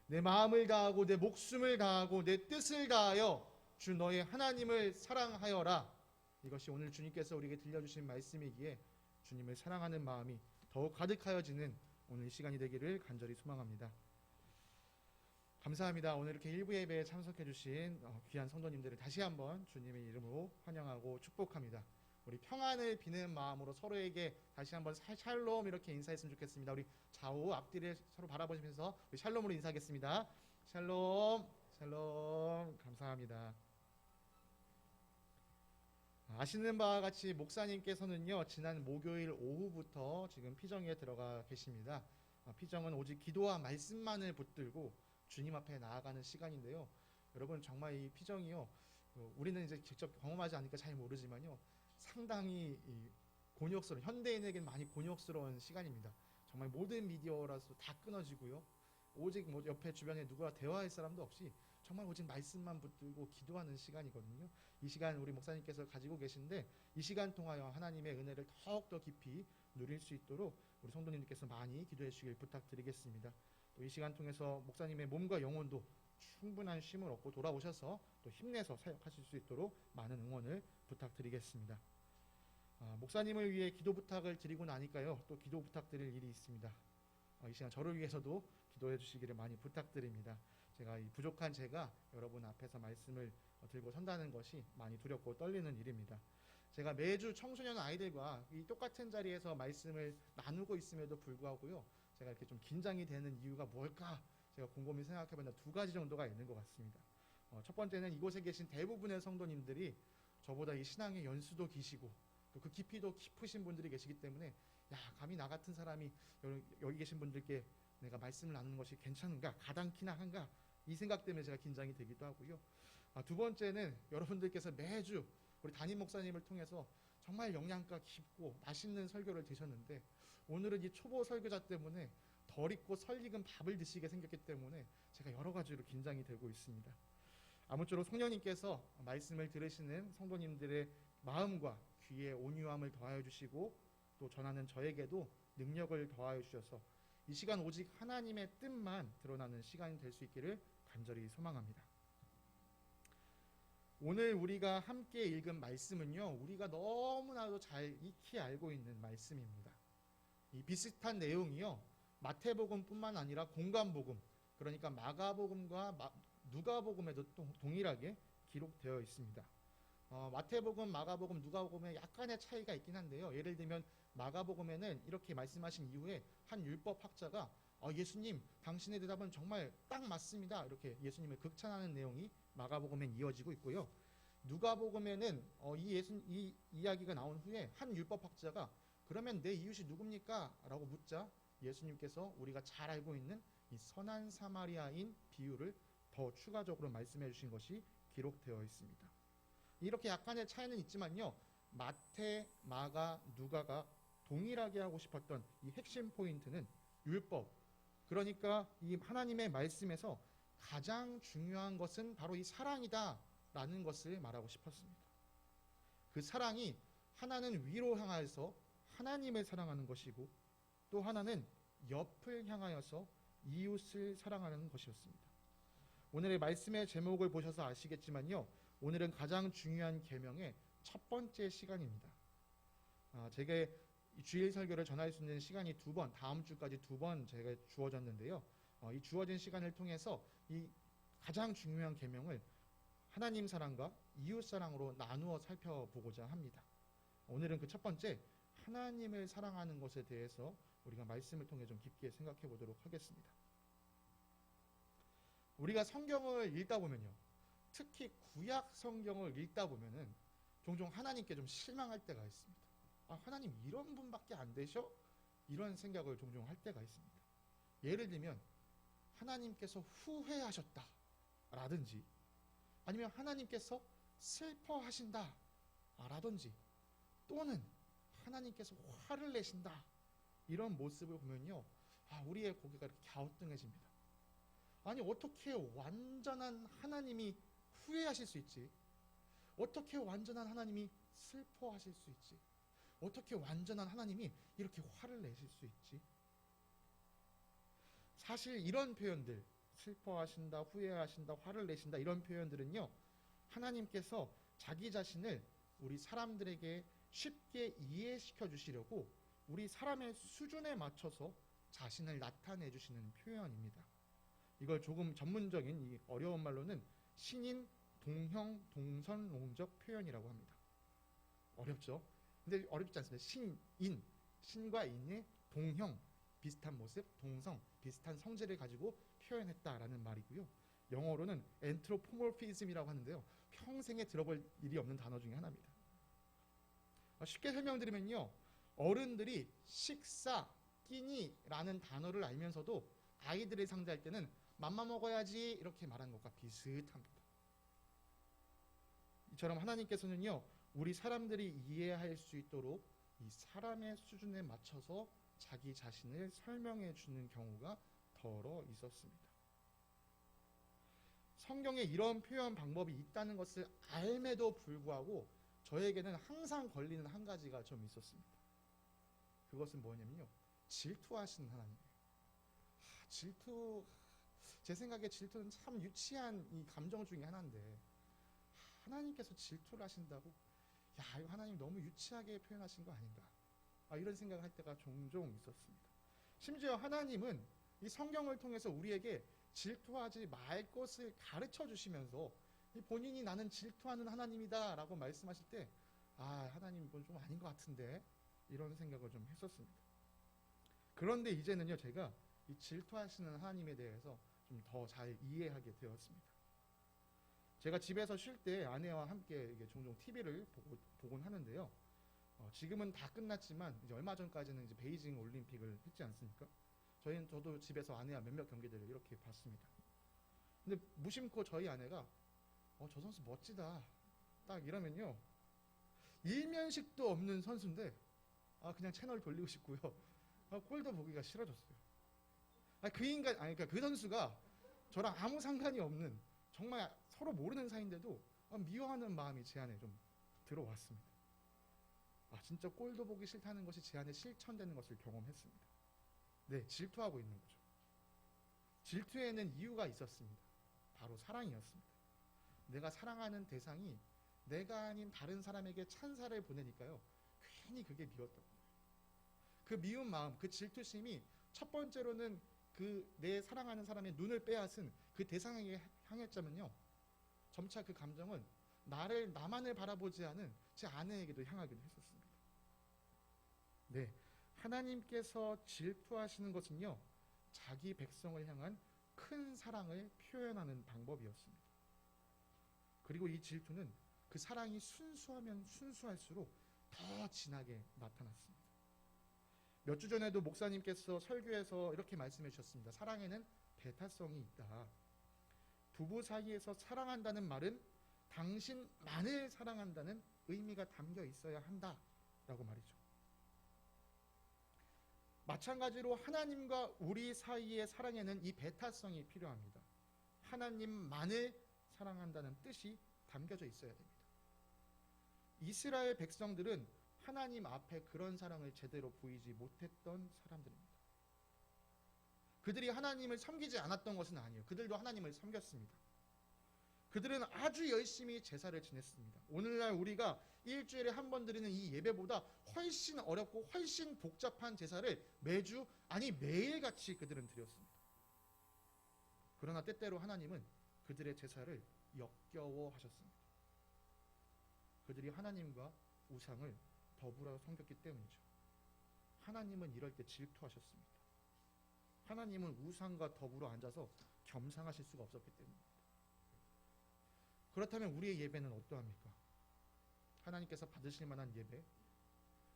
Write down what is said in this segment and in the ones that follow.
내 마음을 다하고 내 목숨을 다하고 내 뜻을 다하여 주 너의 하나님을 사랑하여라. 이것이 오늘 주님께서 우리에게 들려주신 말씀이기에 주님을 사랑하는 마음이 더욱 가득하여지는 오늘 시간이 되기를 간절히 소망합니다. 감사합니다. 오늘 이렇게 일부 예배에 참석해 주신 귀한 성도님들을 다시 한번 주님의 이름으로 환영하고 축복합니다. 우리 평안을 비는 마음으로 서로에게 다시 한번 샬롬 이렇게 인사했으면 좋겠습니다. 우리 좌우 앞뒤를 서로 바라보시면서 우리 샬롬으로 인사하겠습니다. 샬롬, 샬롬. 감사합니다. 아시는 바와 같이 목사님께서는요, 지난 목요일 오후부터 지금 피정에 들어가 계십니다. 피정은 오직 기도와 말씀만을 붙들고 주님 앞에 나아가는 시간인데요. 여러분, 정말 이 피정이요, 우리는 이제 직접 경험하지 않으니까 잘 모르지만요, 상당히 곤욕스러운, 현대인에게는 많이 곤욕스러운 시간입니다. 정말 모든 미디어라서 다 끊어지고요, 오직 뭐 옆에 주변에 누구와 대화할 사람도 없이 정말 오직 말씀만 붙들고 기도하는 시간이거든요. 이 시간 우리 목사님께서 가지고 계신데, 이 시간 통하여 하나님의 은혜를 더욱더 깊이 누릴 수 있도록 우리 성도님들께서 많이 기도해 주시길 부탁드리겠습니다. 또 이 시간 통해서 목사님의 몸과 영혼도 충분한 쉼을 얻고 돌아오셔서 또 힘내서 사역하실 수 있도록 많은 응원을 부탁드리겠습니다. 목사님을 위해 기도 부탁을 드리고 나니까요, 또 기도 부탁드릴 일이 있습니다. 이 시간 저를 위해서도 기도해 주시기를 많이 부탁드립니다. 제가 이 부족한 제가 여러분 앞에서 말씀을 들고 선다는 것이 많이 두렵고 떨리는 일입니다. 제가 매주 청소년 아이들과 이 똑같은 자리에서 말씀을 나누고 있음에도 불구하고요, 제가 이렇게 좀 긴장이 되는 이유가 뭘까 제가 곰곰이 생각해보면 두 가지 정도가 있는 것 같습니다. 첫 번째는 이곳에 계신 대부분의 성도님들이 저보다 이 신앙의 연수도 기시고 또 그 깊이도 깊으신 분들이 계시기 때문에, 야, 감히 나 같은 사람이 여기 계신 분들께 내가 말씀을 나누는 것이 괜찮은가, 가당키나 한가, 이 생각 때문에 제가 긴장이 되기도 하고요. 두 번째는 여러분들께서 매주 우리 담임 목사님을 통해서 정말 영양가 깊고 맛있는 설교를 드셨는데, 오늘은 이 초보 설교자 때문에 덜 익고 설 익은 밥을 드시게 생겼기 때문에 제가 여러 가지로 긴장이 되고 있습니다. 아무쪼록 성령님께서 말씀을 들으시는 성도님들의 마음과 귀에 온유함을 더하여 주시고, 또 전하는 저에게도 능력을 더하여 주셔서 이 시간 오직 하나님의 뜻만 드러나는 시간이 될 수 있기를 간절히 소망합니다. 오늘 우리가 함께 읽은 말씀은요, 우리가 너무나도 잘 익히 알고 있는 말씀입니다. 이 비슷한 내용이요, 마태복음뿐만 아니라 공관복음, 그러니까 마가복음과 누가복음에도 동일하게 기록되어 있습니다. 마태복음, 마가복음, 누가복음에 약간의 차이가 있긴 한데요. 예를 들면 마가복음에는 이렇게 말씀하신 이후에 한 율법학자가 예수님, 당신의 대답은 정말 딱 맞습니다, 이렇게 예수님을 극찬하는 내용이 마가복음엔 이어지고 있고요. 누가복음에는 이 이야기가 나온 후에 한 율법학자가 그러면 내 이웃이 누굽니까? 라고 묻자 예수님께서 우리가 잘 알고 있는 이 선한 사마리아인 비유를 더 추가적으로 말씀해 주신 것이 기록되어 있습니다. 이렇게 약간의 차이는 있지만요, 마태, 마가, 누가가 동일하게 하고 싶었던 이 핵심 포인트는 율법, 그러니까 이 하나님의 말씀에서 가장 중요한 것은 바로 이 사랑이다 라는 것을 말하고 싶었습니다. 그 사랑이 하나는 위로 향하여서 하나님을 사랑하는 것이고, 또 하나는 옆을 향하여서 이웃을 사랑하는 것이었습니다. 오늘의 말씀의 제목을 보셔서 아시겠지만요, 오늘은 가장 중요한 계명의 첫 번째 시간입니다. 제게 주일 설교를 전할 수 있는 시간이 두 번, 다음 주까지 두 번 제가 주어졌는데요, 이 주어진 시간을 통해서 이 가장 중요한 계명을 하나님 사랑과 이웃 사랑으로 나누어 살펴보고자 합니다. 오늘은 그 첫 번째, 하나님을 사랑하는 것에 대해서 우리가 말씀을 통해 좀 깊게 생각해 보도록 하겠습니다. 우리가 성경을 읽다 보면요, 특히 구약 성경을 읽다 보면은 종종 하나님께 좀 실망할 때가 있습니다. 하나님 이런 분밖에 안 되셔? 이런 생각을 종종 할 때가 있습니다. 예를 들면 하나님께서 후회하셨다 라든지, 아니면 하나님께서 슬퍼하신다 라든지, 또는 하나님께서 화를 내신다, 이런 모습을 보면요, 우리의 고개가 이렇게 갸우뚱해집니다. 아니, 어떻게 완전한 하나님이 후회하실 수 있지? 어떻게 완전한 하나님이 슬퍼하실 수 있지? 어떻게 완전한 하나님이 이렇게 화를 내실 수 있지? 사실 이런 표현들, 슬퍼하신다, 후회하신다, 화를 내신다 이런 표현들은요. 하나님께서 자기 자신을 우리 사람들에게 쉽게 이해시켜 주시려고 우리 사람의 수준에 맞춰서 자신을 나타내 주시는 표현입니다. 이걸 조금 전문적인 이 어려운 말로는 신인 동형 동선론적 표현이라고 합니다. 어렵죠? 근데 어렵지 않습니다. 신인, 신과 인의 동형, 비슷한 모습, 동성, 비슷한 성질을 가지고 표현했다라는 말이고요. 영어로는 엔트로포모피즘이라고 하는데요. 평생에 들어볼 일이 없는 단어 중에 하나입니다. 쉽게 설명드리면요. 어른들이 식사, 끼니라는 단어를 알면서도 아이들을 상대할 때는 맘마 먹어야지 이렇게 말한 것과 비슷합니다. 이처럼 하나님께서는요. 우리 사람들이 이해할 수 있도록 이 사람의 수준에 맞춰서 자기 자신을 설명해 주는 경우가 더러 있었습니다. 성경에 이런 표현 방법이 있다는 것을 알매도 불구하고 저에게는 항상 걸리는 한 가지가 좀 있었습니다. 그것은 뭐냐면요. 질투하시는 하나님이에요. 질투, 제 생각에 질투는 참 유치한 이 감정 중에 하나인데 하나님께서 질투를 하신다고? 야, 이거 하나님 너무 유치하게 표현하신 거 아닌가? 이런 생각을 할 때가 종종 있었습니다. 심지어 하나님은 이 성경을 통해서 우리에게 질투하지 말 것을 가르쳐 주시면서 본인이 나는 질투하는 하나님이다 라고 말씀하실 때 하나님 이건 좀 아닌 것 같은데 이런 생각을 좀 했었습니다. 그런데 이제는요 제가 이 질투하시는 하나님에 대해서 좀 더 잘 이해하게 되었습니다. 제가 집에서 쉴 때 아내와 함께 이게 종종 TV를 보곤 하는데요. 지금은 다 끝났지만 이제 얼마 전까지는 이제 베이징 올림픽을 했지 않습니까? 저도 집에서 아내와 몇몇 경기들을 이렇게 봤습니다. 근데 무심코 저희 아내가 저 선수 멋지다 딱 이러면요 일면식도 없는 선수인데 그냥 채널 돌리고 싶고요. 골도 보기가 싫어졌어요. 그 인간 그러니까 그 선수가 저랑 아무 상관이 없는 정말 서로 모르는 사이인데도 미워하는 마음이 제 안에 좀 들어왔습니다. 진짜 골도 보기 싫다는 것이 제 안에 실천되는 것을 경험했습니다. 네, 질투하고 있는 거죠. 질투에는 이유가 있었습니다. 바로 사랑이었습니다. 내가 사랑하는 대상이 내가 아닌 다른 사람에게 찬사를 보내니까요. 괜히 그게 미웠던 거예요. 그 미운 마음, 그 질투심이 첫 번째로는 그 내 사랑하는 사람의 눈을 빼앗은 그 대상에게 향했자면요. 점차 그 감정은 나만을 바라보지 않은 제 아내에게도 향하기도 했었습니다. 네, 하나님께서 질투하시는 것은요. 자기 백성을 향한 큰 사랑을 표현하는 방법이었습니다. 그리고 이 질투는 그 사랑이 순수하면 순수할수록 더 진하게 나타났습니다. 몇 주 전에도 목사님께서 설교에서 이렇게 말씀해 주셨습니다. 사랑에는 배타성이 있다. 부부 사이에서 사랑한다는 말은 당신만을 사랑한다는 의미가 담겨 있어야 한다라고 말이죠. 마찬가지로 하나님과 우리 사이의 사랑에는 이 배타성이 필요합니다. 하나님만을 사랑한다는 뜻이 담겨져 있어야 됩니다. 이스라엘 백성들은 하나님 앞에 그런 사랑을 제대로 보이지 못했던 사람들입니다. 그들이 하나님을 섬기지 않았던 것은 아니에요. 그들도 하나님을 섬겼습니다. 그들은 아주 열심히 제사를 지냈습니다. 오늘날 우리가 일주일에 한 번 드리는 이 예배보다 훨씬 어렵고 훨씬 복잡한 제사를 매주 아니 매일같이 그들은 드렸습니다. 그러나 때때로 하나님은 그들의 제사를 역겨워하셨습니다. 그들이 하나님과 우상을 더불어 섬겼기 때문이죠. 하나님은 이럴 때 질투하셨습니다. 하나님은 우상과 더불어 앉아서 겸상하실 수가 없었기 때문입니다. 그렇다면 우리의 예배는 어떠합니까? 하나님께서 받으실 만한 예배,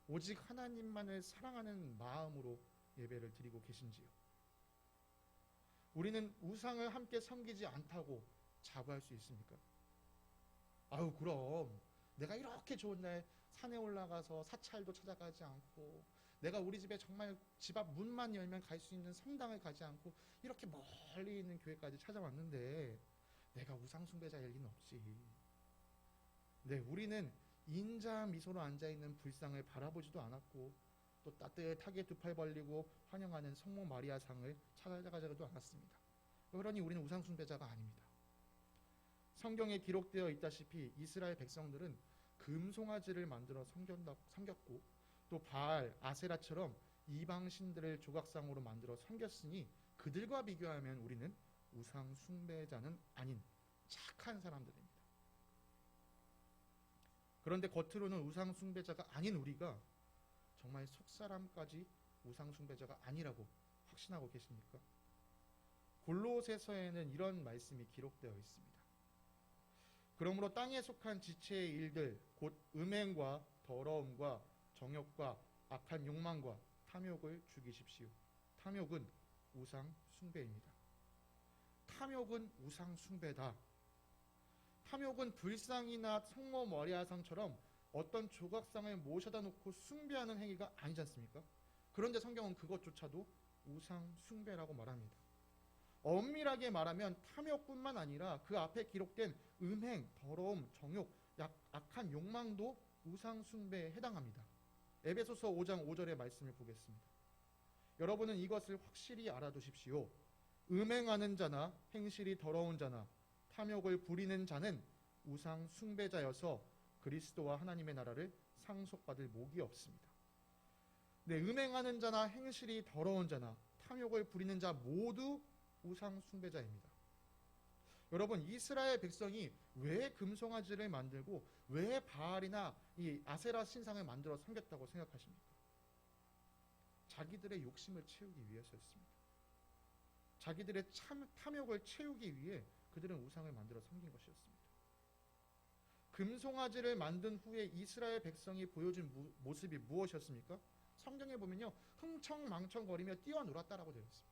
오직 하나님만을 사랑하는 마음으로 예배를 드리고 계신지요? 우리는 우상을 함께 섬기지 않다고 자부할 수 있습니까? 그럼 내가 이렇게 좋은 날 산에 올라가서 사찰도 찾아가지 않고 내가 우리 집에 정말 집 앞 문만 열면 갈 수 있는 성당을 가지 않고 이렇게 멀리 있는 교회까지 찾아왔는데 내가 우상 숭배자일 리는 없지. 네, 우리는 인자 미소로 앉아있는 불상을 바라보지도 않았고 또 따뜻하게 두 팔 벌리고 환영하는 성모 마리아 상을 찾아가지도 않았습니다. 그러니 우리는 우상 숭배자가 아닙니다. 성경에 기록되어 있다시피 이스라엘 백성들은 금송아지를 만들어 섬겼고 또 바알, 아세라처럼 이방 신들을 조각상으로 만들어 섬겼으니 그들과 비교하면 우리는 우상 숭배자는 아닌 착한 사람들입니다. 그런데 겉으로는 우상 숭배자가 아닌 우리가 정말 속사람까지 우상 숭배자가 아니라고 확신하고 계십니까? 골로새서에는 이런 말씀이 기록되어 있습니다. 그러므로 땅에 속한 지체의 일들 곧 음행과 더러움과 정욕과 악한 욕망과 탐욕을 죽이십시오. 탐욕은 우상 숭배입니다. 탐욕은 우상 숭배다. 탐욕은 불상이나 성모 머리아상처럼 어떤 조각상을 모셔다 놓고 숭배하는 행위가 아니지 않습니까? 그런데 성경은 그것조차도 우상 숭배라고 말합니다. 엄밀하게 말하면 탐욕뿐만 아니라 그 앞에 기록된 음행, 더러움, 정욕, 악한 욕망도 우상 숭배에 해당합니다. 에베소서 5장 5절의 말씀을 보겠습니다. 여러분은 이것을 확실히 알아두십시오. 음행하는 자나 행실이 더러운 자나 탐욕을 부리는 자는 우상 숭배자여서 그리스도와 하나님의 나라를 상속받을 목이 없습니다. 네, 음행하는 자나 행실이 더러운 자나 탐욕을 부리는 자 모두 우상 숭배자입니다. 여러분, 이스라엘 백성이 왜 금송아지를 만들고 왜 바알이나 이 아세라 신상을 만들어 섬겼다고 생각하십니까? 자기들의 욕심을 채우기 위해서였습니다. 자기들의 탐욕을 채우기 위해 그들은 우상을 만들어 섬긴 것이었습니다. 금송아지를 만든 후에 이스라엘 백성이 보여준 모습이 무엇이었습니까? 성경에 보면요, 흥청망청거리며 뛰어놀았다라고 되어 있습니다.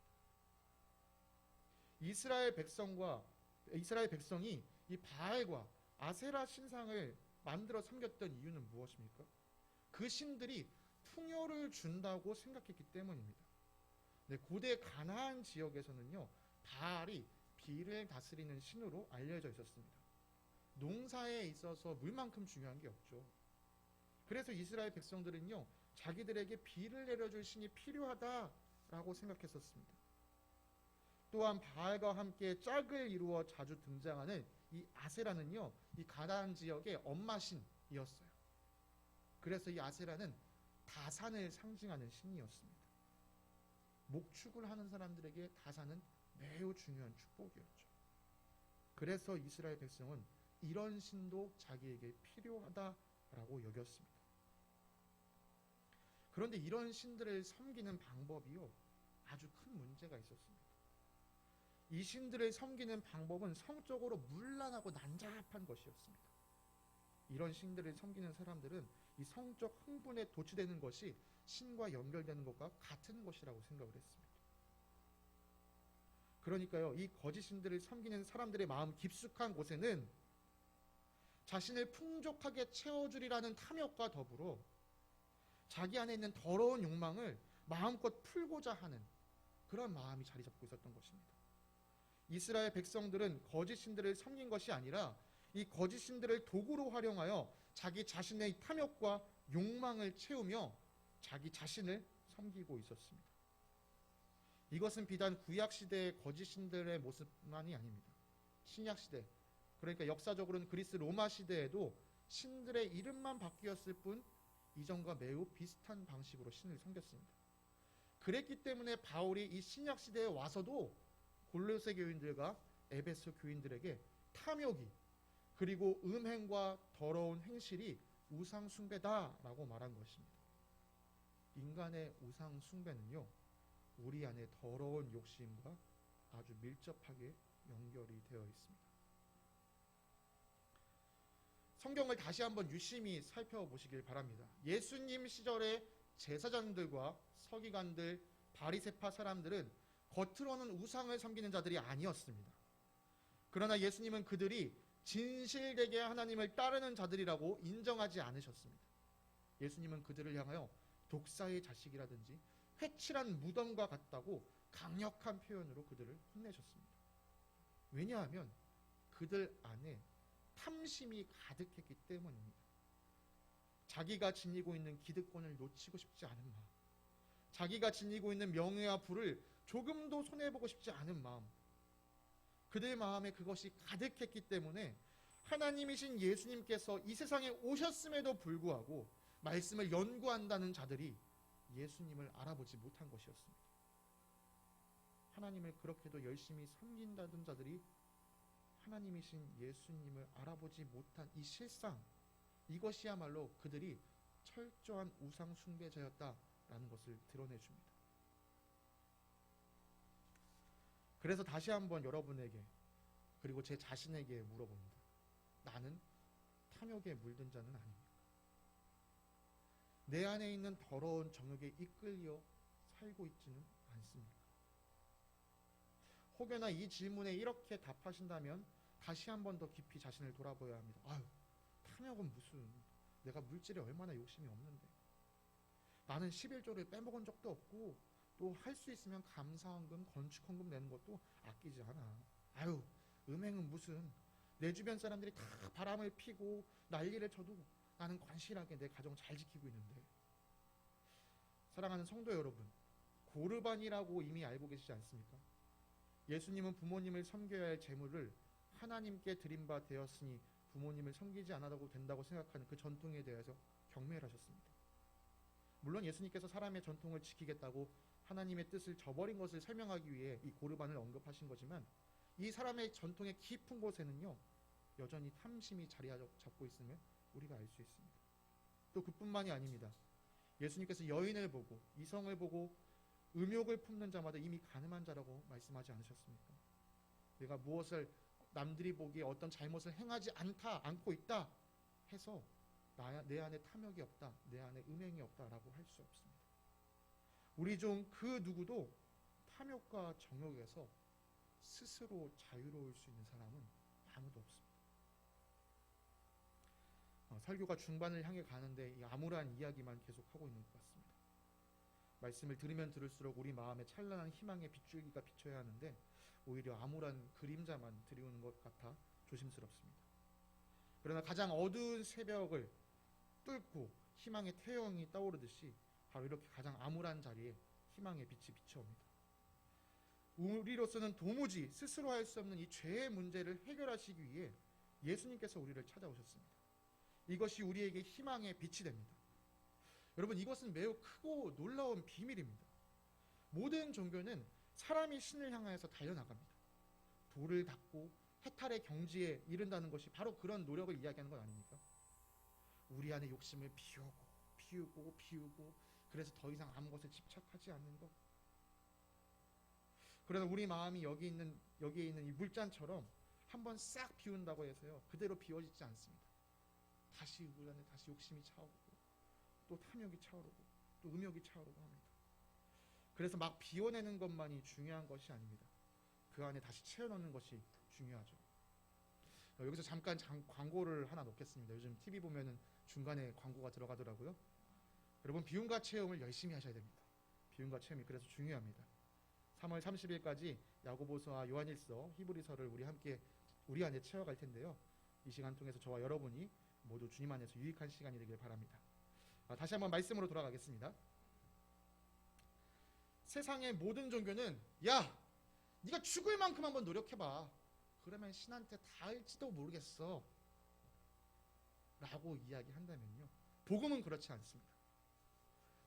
이스라엘 백성이 이 바알과 아세라 신상을 만들어 섬겼던 이유는 무엇입니까? 그 신들이 풍요를 준다고 생각했기 때문입니다. 네, 고대 가나안 지역에서는요, 바알이 비를 다스리는 신으로 알려져 있었습니다. 농사에 있어서 물만큼 중요한 게 없죠. 그래서 이스라엘 백성들은요, 자기들에게 비를 내려줄 신이 필요하다라고 생각했었습니다. 또한 바알과 함께 짝을 이루어 자주 등장하는 이 아세라는요, 이 가나안 지역의 엄마신이었어요. 그래서 이 아세라는 다산을 상징하는 신이었습니다. 목축을 하는 사람들에게 다산은 매우 중요한 축복이었죠. 그래서 이스라엘 백성은 이런 신도 자기에게 필요하다라고 여겼습니다. 그런데 이런 신들을 섬기는 방법이요, 아주 큰 문제가 있었습니다. 이 신들을 섬기는 방법은 성적으로 문란하고 난잡한 것이었습니다. 이런 신들을 섬기는 사람들은 이 성적 흥분에 도취되는 것이 신과 연결되는 것과 같은 것이라고 생각을 했습니다. 그러니까요, 이 거짓 신들을 섬기는 사람들의 마음 깊숙한 곳에는 자신을 풍족하게 채워주리라는 탐욕과 더불어 자기 안에 있는 더러운 욕망을 마음껏 풀고자 하는 그런 마음이 자리 잡고 있었던 것입니다. 이스라엘 백성들은 거짓 신들을 섬긴 것이 아니라 이 거짓 신들을 도구로 활용하여 자기 자신의 탐욕과 욕망을 채우며 자기 자신을 섬기고 있었습니다. 이것은 비단 구약시대의 거짓 신들의 모습만이 아닙니다. 신약시대, 그러니까 역사적으로는 그리스 로마 시대에도 신들의 이름만 바뀌었을 뿐 이전과 매우 비슷한 방식으로 신을 섬겼습니다. 그랬기 때문에 바울이 이 신약시대에 와서도 골로새 교인들과 에베소 교인들에게 탐욕이 그리고 음행과 더러운 행실이 우상 숭배다라고 말한 것입니다. 인간의 우상 숭배는요, 우리 안에 더러운 욕심과 아주 밀접하게 연결이 되어 있습니다. 성경을 다시 한번 유심히 살펴보시길 바랍니다. 예수님 시절의 제사장들과 서기관들, 바리새파 사람들은 겉으로는 우상을 섬기는 자들이 아니었습니다. 그러나 예수님은 그들이 진실되게 하나님을 따르는 자들이라고 인정하지 않으셨습니다. 예수님은 그들을 향하여 독사의 자식이라든지 회칠한 무덤과 같다고 강력한 표현으로 그들을 혼내셨습니다. 왜냐하면 그들 안에 탐심이 가득했기 때문입니다. 자기가 지니고 있는 기득권을 놓치고 싶지 않은 마음, 자기가 지니고 있는 명예와 부를 조금도 손해보고 싶지 않은 마음, 그들 마음에 그것이 가득했기 때문에 하나님이신 예수님께서 이 세상에 오셨음에도 불구하고 말씀을 연구한다는 자들이 예수님을 알아보지 못한 것이었습니다. 하나님을 그렇게도 열심히 섬긴다던 자들이 하나님이신 예수님을 알아보지 못한 이 실상, 이것이야말로 그들이 철저한 우상 숭배자였다라는 것을 드러내줍니다. 그래서 다시 한번 여러분에게 그리고 제 자신에게 물어봅니다. 나는 탐욕에 물든 자는 아닙니까? 내 안에 있는 더러운 정욕에 이끌려 살고 있지는 않습니까? 혹여나 이 질문에 이렇게 답하신다면 다시 한번 더 깊이 자신을 돌아보아야 합니다. 아유, 탐욕은 무슨, 내가 물질에 얼마나 욕심이 없는데, 나는 11조를 빼먹은 적도 없고 또 할 수 있으면 감사헌금, 건축헌금 내는 것도 아끼지 않아. 아유, 음행은 무슨, 내 주변 사람들이 다 바람을 피고 난리를 쳐도 나는 건실하게 내 가정 잘 지키고 있는데. 사랑하는 성도 여러분, 고르반이라고 이미 알고 계시지 않습니까? 예수님은 부모님을 섬겨야 할 재물을 하나님께 드린 바 되었으니 부모님을 섬기지 않아도 된다고 생각하는 그 전통에 대해서 경멸 하셨습니다. 물론 예수님께서 사람의 전통을 지키겠다고 하나님의 뜻을 저버린 것을 설명하기 위해 이 고르반을 언급하신 거지만, 이 사람의 전통의 깊은 곳에는요 여전히 탐심이 자리 잡고 있음을 우리가 알 수 있습니다. 또 그뿐만이 아닙니다. 예수님께서 여인을 보고 이성을 보고 음욕을 품는 자마다 이미 가늠한 자라고 말씀하지 않으셨습니까? 내가 무엇을 남들이 보기에 어떤 잘못을 행하지 않고 있다 해서 내 안에 탐욕이 없다, 내 안에 음행이 없다라고 할 수 없습니다. 우리 중 그 누구도 탐욕과 정욕에서 스스로 자유로울 수 있는 사람은 아무도 없습니다. 설교가 중반을 향해 가는데 이 암울한 이야기만 계속하고 있는 것 같습니다. 말씀을 들으면 들을수록 우리 마음에 찬란한 희망의 빗줄기가 비춰야 하는데 오히려 암울한 그림자만 드리우는 것 같아 조심스럽습니다. 그러나 가장 어두운 새벽을 뚫고 희망의 태영이 떠오르듯이 바로 이렇게 가장 암울한 자리에 희망의 빛이 비춰옵니다. 우리로서는 도무지 스스로 할 수 없는 이 죄의 문제를 해결하시기 위해 예수님께서 우리를 찾아오셨습니다. 이것이 우리에게 희망의 빛이 됩니다. 여러분, 이것은 매우 크고 놀라운 비밀입니다. 모든 종교는 사람이 신을 향하여서 달려나갑니다. 돌을 닦고 해탈의 경지에 이른다는 것이 바로 그런 노력을 이야기하는 것 아닙니까? 우리 안에 욕심을 비우고 그래서 더 이상 아무 것에 집착하지 않는 것. 그러나 우리 마음이 여기에 있는 이 물잔처럼 한번 싹 비운다고 해서요 그대로 비워지지 않습니다. 다시 우리 안에 다시 욕심이 차오르고 또 탐욕이 차오르고 또 음욕이 차오르고 합니다. 그래서 막 비워내는 것만이 중요한 것이 아닙니다. 그 안에 다시 채워넣는 것이 중요하죠. 여기서 잠깐 광고를 하나 넣겠습니다. 요즘 TV 보면은 중간에 광고가 들어가더라고요. 여러분, 비움과 체험을 열심히 하셔야 됩니다. 비움과 체험이 그래서 중요합니다. 3월 30일까지 야고보서와 요한일서, 히브리서를 우리 안에 채워갈 텐데요. 이 시간 통해서 저와 여러분이 모두 주님 안에서 유익한 시간이 되길 바랍니다. 다시 한번 말씀으로 돌아가겠습니다. 세상의 모든 종교는 야, 네가 죽을 만큼 한번 노력해봐. 그러면 신한테 닿을지도 모르겠어 라고 이야기한다면요, 복음은 그렇지 않습니다.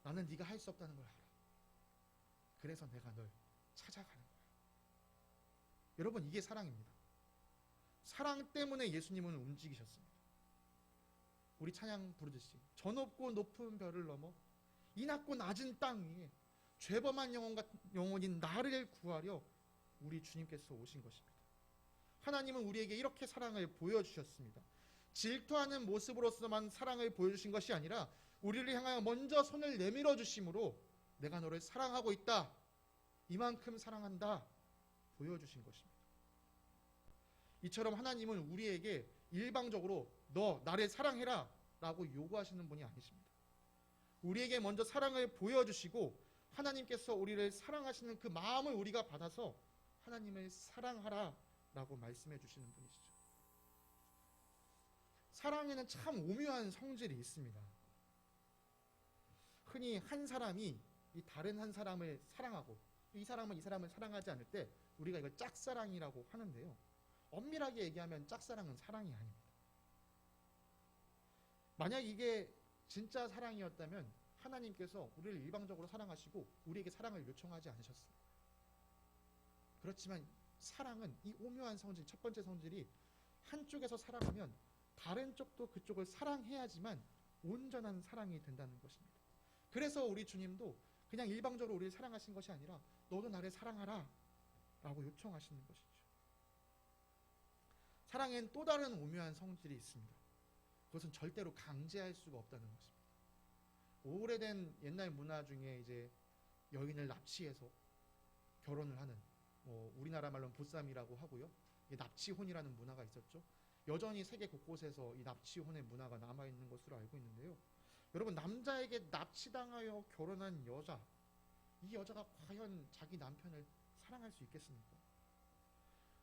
나는 네가 할 수 없다는 걸 알아. 그래서 내가 널 찾아가는 거야. 여러분, 이게 사랑입니다. 사랑 때문에 예수님은 움직이셨습니다. 우리 찬양 부르듯이 저 높고 높은 별을 넘어 이 낮고 낮은 땅 위에 죄범한 영혼인 나를 구하려 우리 주님께서 오신 것입니다. 하나님은 우리에게 이렇게 사랑을 보여주셨습니다. 질투하는 모습으로서만 사랑을 보여주신 것이 아니라 우리를 향하여 먼저 손을 내밀어 주심으로 내가 너를 사랑하고 있다, 이만큼 사랑한다 보여주신 것입니다. 이처럼 하나님은 우리에게 일방적으로 너 나를 사랑해라 라고 요구하시는 분이 아니십니다. 우리에게 먼저 사랑을 보여주시고 하나님께서 우리를 사랑하시는 그 마음을 우리가 받아서 하나님을 사랑하라 라고 말씀해 주시는 분이시죠. 사랑에는 참 오묘한 성질이 있습니다. 흔히 한 사람이 이 다른 한 사람을 사랑하고 이 사람은 이 사람을 사랑하지 않을 때 우리가 이걸 짝사랑이라고 하는데요. 엄밀하게 얘기하면 짝사랑은 사랑이 아닙니다. 만약 이게 진짜 사랑이었다면 하나님께서 우리를 일방적으로 사랑하시고 우리에게 사랑을 요청하지 않으셨을 거예요. 그렇지만 사랑은 이 오묘한 성질, 첫 번째 성질이 한쪽에서 사랑하면 다른 쪽도 그쪽을 사랑해야지만 온전한 사랑이 된다는 것입니다. 그래서 우리 주님도 그냥 일방적으로 우리를 사랑하신 것이 아니라 너도 나를 사랑하라 라고 요청하시는 것이죠. 사랑엔 또 다른 오묘한 성질이 있습니다. 그것은 절대로 강제할 수가 없다는 것입니다. 오래된 옛날 문화 중에 이제 여인을 납치해서 결혼을 하는, 우리나라 말로는 보쌈이라고 하고요. 납치혼이라는 문화가 있었죠. 여전히 세계 곳곳에서 이 납치혼의 문화가 남아있는 것으로 알고 있는데요. 여러분, 남자에게 납치당하여 결혼한 여자, 이 여자가 과연 자기 남편을 사랑할 수 있겠습니까?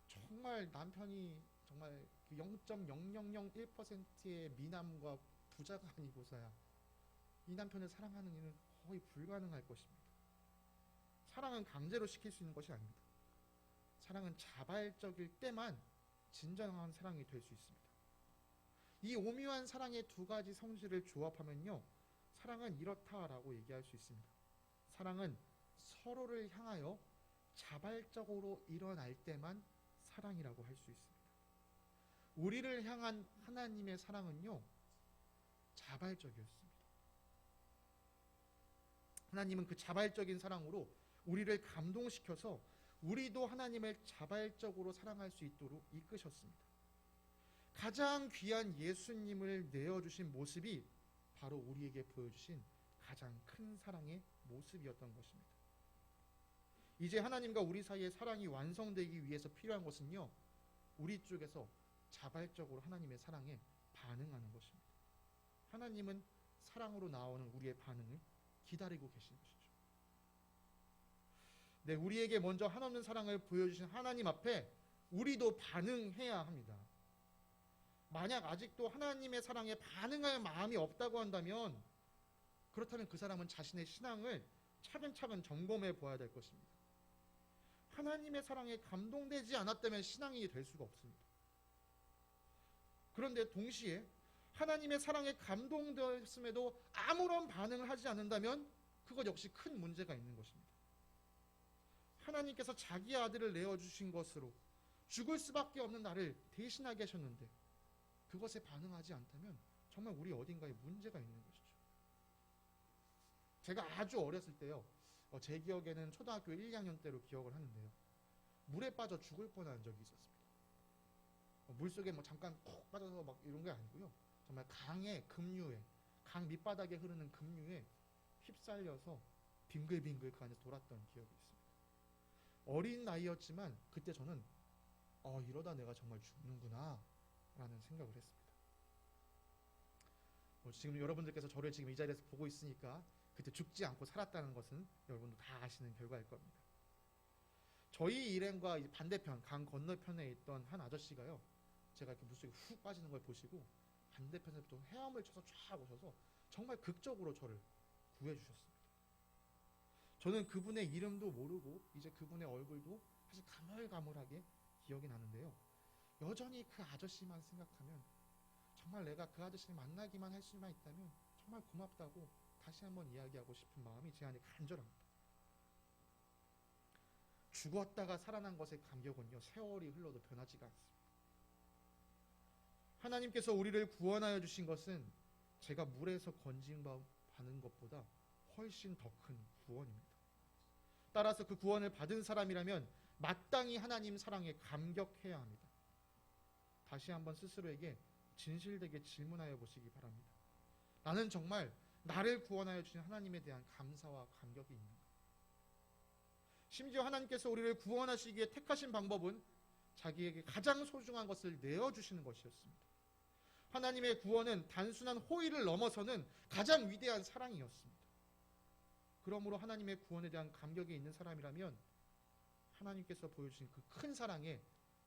정말 남편이 정말 0.0001%의 미남과 부자가 아니고서야 이 남편을 사랑하는 일은 거의 불가능할 것입니다. 사랑은 강제로 시킬 수 있는 것이 아닙니다. 사랑은 자발적일 때만 진정한 사랑이 될 수 있습니다. 이 오묘한 사랑의 두 가지 성질을 조합하면요, 사랑은 이렇다라고 얘기할 수 있습니다. 사랑은 서로를 향하여 자발적으로 일어날 때만 사랑이라고 할 수 있습니다. 우리를 향한 하나님의 사랑은요, 자발적이었습니다. 하나님은 그 자발적인 사랑으로 우리를 감동시켜서 우리도 하나님을 자발적으로 사랑할 수 있도록 이끄셨습니다. 가장 귀한 예수님을 내어주신 모습이 바로 우리에게 보여주신 가장 큰 사랑의 모습이었던 것입니다. 이제 하나님과 우리 사이의 사랑이 완성되기 위해서 필요한 것은요, 우리 쪽에서 자발적으로 하나님의 사랑에 반응하는 것입니다. 하나님은 사랑으로 나오는 우리의 반응을 기다리고 계신 것이죠. 네, 우리에게 먼저 한없는 사랑을 보여주신 하나님 앞에 우리도 반응해야 합니다. 만약 아직도 하나님의 사랑에 반응할 마음이 없다고 한다면, 그렇다면 그 사람은 자신의 신앙을 차근차근 점검해 보아야 될 것입니다. 하나님의 사랑에 감동되지 않았다면 신앙이 될 수가 없습니다. 그런데 동시에 하나님의 사랑에 감동되었음에도 아무런 반응을 하지 않는다면 그것 역시 큰 문제가 있는 것입니다. 하나님께서 자기 아들을 내어주신 것으로 죽을 수밖에 없는 나를 대신하게 하셨는데 그것에 반응하지 않다면 정말 우리 어딘가에 문제가 있는 것이죠. 제가 아주 어렸을 때요, 제 기억에는 초등학교 1, 2학년 때로 기억을 하는데요, 물에 빠져 죽을 뻔한 적이 있었습니다. 물속에 잠깐 푹 빠져서 막 이런 게 아니고요, 정말 강의 급류에, 강 밑바닥에 흐르는 급류에 휩쓸려서 빙글빙글 그 안에서 돌았던 기억이 있습니다. 어린 나이였지만 그때 저는 이러다 내가 정말 죽는구나 라는 생각을 했습니다. 지금 여러분들께서 저를 지금 이 자리에서 보고 있으니까 그때 죽지 않고 살았다는 것은 여러분도 다 아시는 결과일 겁니다. 저희 일행과 반대편, 강 건너편에 있던 한 아저씨가요, 제가 이렇게 물속에 훅 빠지는 걸 보시고 반대편에부터 헤엄을 쳐서 쫙 오셔서 정말 극적으로 저를 구해주셨습니다. 저는 그분의 이름도 모르고 이제 그분의 얼굴도 사실 가물가물하게 기억이 나는데요, 여전히 그 아저씨만 생각하면 정말 내가 그 아저씨를 만나기만 할 수만 있다면 정말 고맙다고 다시 한번 이야기하고 싶은 마음이 제 안에 간절합니다. 죽었다가 살아난 것의 감격은요, 세월이 흘러도 변하지가 않습니다. 하나님께서 우리를 구원하여 주신 것은 제가 물에서 건진받는 것보다 훨씬 더 큰 구원입니다. 따라서 그 구원을 받은 사람이라면 마땅히 하나님 사랑에 감격해야 합니다. 다시 한번 스스로에게 진실되게 질문하여 보시기 바랍니다. 나는 정말 나를 구원하여 주신 하나님에 대한 감사와 감격이 있는가? 심지어 하나님께서 우리를 구원하시기에 택하신 방법은 자기에게 가장 소중한 것을 내어주시는 것이었습니다. 하나님의 구원은 단순한 호의를 넘어서는 가장 위대한 사랑이었습니다. 그러므로 하나님의 구원에 대한 감격이 있는 사람이라면 하나님께서 보여주신 그 큰 사랑에